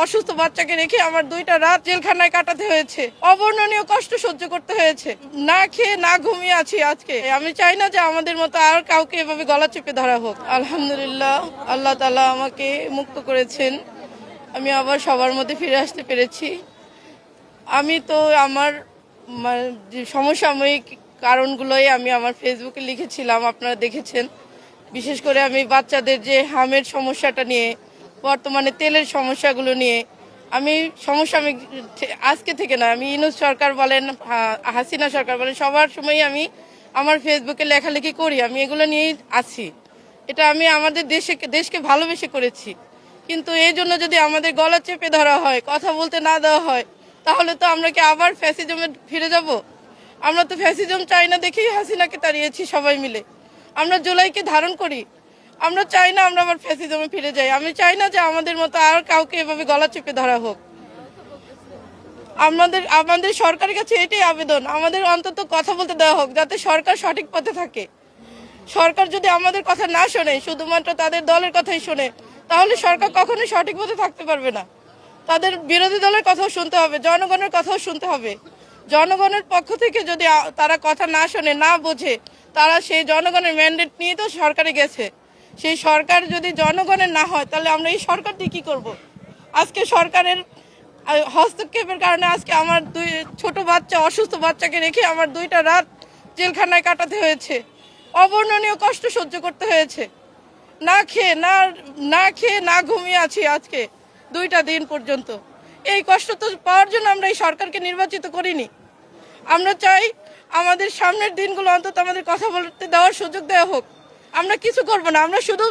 অসুস্থ বাচ্চাকে রেখে আমার 2টা রাত জেলখানায় কাটাতে হয়েছে। অবর্ণনীয় কষ্ট সহ্য করতে হয়েছে। না খেয়ে না ঘুমিয়ে আছি আজকে। আমি চাই না যে আমাদের মতো আর কাউকে এভাবে গলা চেপে ধরা হোক। আলহামদুলিল্লাহ, আল্লাহ তাআলা আমাকে মুক্ত করেছেন। আমি আবার সবার মধ্যে ফিরে আসতে পেরেছি। আমি তো আমার যে সমসাময়িক কারণগুলোই আমি আমার ফেসবুকে লিখেছিলাম, আপনারা দেখেছেন। বিশেষ করে আমি বাচ্চাদের যে হামের সমস্যাটা নিয়ে, বর্তমানে তেলের সমস্যাগুলো নিয়ে আমি সমসাময়িক আজকে থেকে না, আমি ইউনূস সরকার বলেন, হাসিনা সরকার বলেন, সবার সময়ই আমি আমার ফেসবুকে লেখালেখি করি। আমি এগুলো নিয়েই আছি। এটা আমি আমাদের দেশকে ভালোবেসে করেছি। কিন্তু এই জন্য যদি আমাদের গলা চেপে ধরা হয়, কথা বলতে না দেওয়া হয়, তাহলে তো আমরা কি আবার ফ্যাসিজমে ফিরে যাব? আমরা তো ফ্যাসিজম চাই না দেখেই হাসিনাকে তাড়িয়েছি সবাই মিলে। আমরা জুলাইকে ধারণ করি। আমরা চাই না আমরা আবার ফ্যাসিজমে ফিরে যাই। আমি চাই না যে আমাদের মতো আর কাউকে এভাবে গলা চেপে ধরা হোক। আমাদের সরকারের কাছে এটাই আবেদন, আমাদের অন্তত কথা বলতে দেওয়া হোক, যাতে সরকার সঠিক পথে থাকে। সরকার যদি আমাদের কথা না শোনে, শুধুমাত্র তাদের দলের কথাই শোনে, তাহলে সরকার কখনোই সঠিক পথে থাকতে পারবে না। তাদের বিরোধী দলের কথাও শুনতে হবে, জনগণের কথাও শুনতে হবে। জনগণের পক্ষ থেকে যদি তারা কথা না শোনে, না বোঝে, তারা সেই জনগণের ম্যান্ডেট নিয়ে তো সরকারে গেছে। সেই সরকার যদি জনগণের না হয়, তাহলে আমরা এই সরকার দিয়ে কী করবো? আজকে সরকারের হস্তক্ষেপের কারণে আজকে আমার 2 ছোট বাচ্চা, অসুস্থ বাচ্চাকে রেখে আমার 2টা রাত জেলখানায় কাটাতে হয়েছে। অবর্ণনীয় কষ্ট সহ্য করতে হয়েছে। না খেয়ে না ঘুমিয়ে আছি আজকে 2টা দিন পর্যন্ত। এই কষ্ট তো পাওয়ার জন্য আমরা এই সরকারকে নির্বাচিত করিনি। আমরা চাই আমাদের সামনের দিনগুলো অন্তত আমাদের কথা বলতে দেওয়ার সুযোগ দেওয়া হোক। আমরা কিছু করব না, আমরা শুধু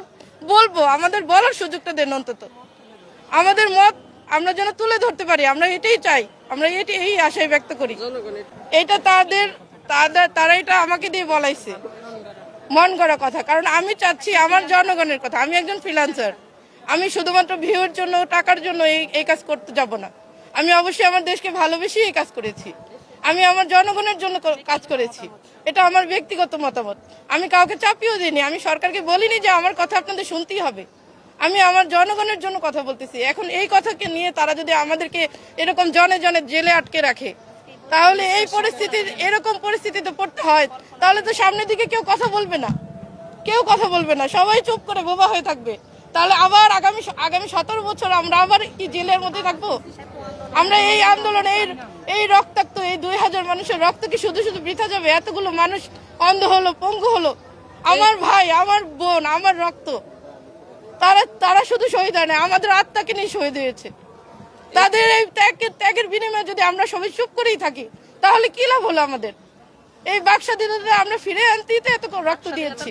বলবো, আমাদের বলার সুযোগটা দেন অন্তত। আমাদের মত আমরা যেন তুলে ধরতে পারি, আমরা এটাই চাই, আমরা এই আশাই ব্যক্ত করি। এটা তারা এটা আমাকে দিয়ে বলাইছে, মন গড়া কথা। কারণ আমি চাচ্ছি আমার জনগণের কথা। আমি একজন ফ্রিল্যান্সার, আমি শুধুমাত্র ভিউর জন্য, টাকার জন্য এই কাজ করতে যাব না। আমি অবশ্যই আমার দেশকে ভালোবেসে এই কাজ করেছি। আমি আমার জনগণের জন্য কাজ করেছি। এটা আমার ব্যক্তিগত মতামত। আমি কাউকে চাপিয়েও দিইনি। আমি সরকারকে বলিনি যে আমার কথা আপনাদের শুনতেই হবে। আমি আমার জনগণের জন্য কথা বলতেছি। এখন এই কথাকে নিয়ে তারা যদি আমাদেরকে এরকম জনে জনে জেলে আটকে রাখে, তাহলে এরকম পরিস্থিতিতে পড়তে হয়, তাহলে তো সামনের দিকে কেউ কথা বলবে না, সবাই চুপ করে বোবা হয়ে থাকবে। তাহলে আবার আগামী 17 বছর আমরা আবার কি জেলের মধ্যে থাকবো? আমরা এই আন্দোলন, এই রক্তাক্ত, এই 2000 মানুষের রক্ত কি শুধু শুধু বৃথা যাবে? এতগুলো মানুষ অন্ধ হলো, পঙ্গু হলো, আমার ভাই, আমার বোন, আমার রক্ত, তারা শুধু শহীদ হয় না, আমাদের আত্মাকে নিয়ে শহীদ হয়েছে। তাদের এই ত্যাগের বিনিময়ে যদি আমরা সবাই চুপ করেই থাকি, তাহলে কি লাভ হলো আমাদের? এই বাক স্বাধীনতা আমরা ফিরে আনতেই তো এত রক্ত দিয়েছি।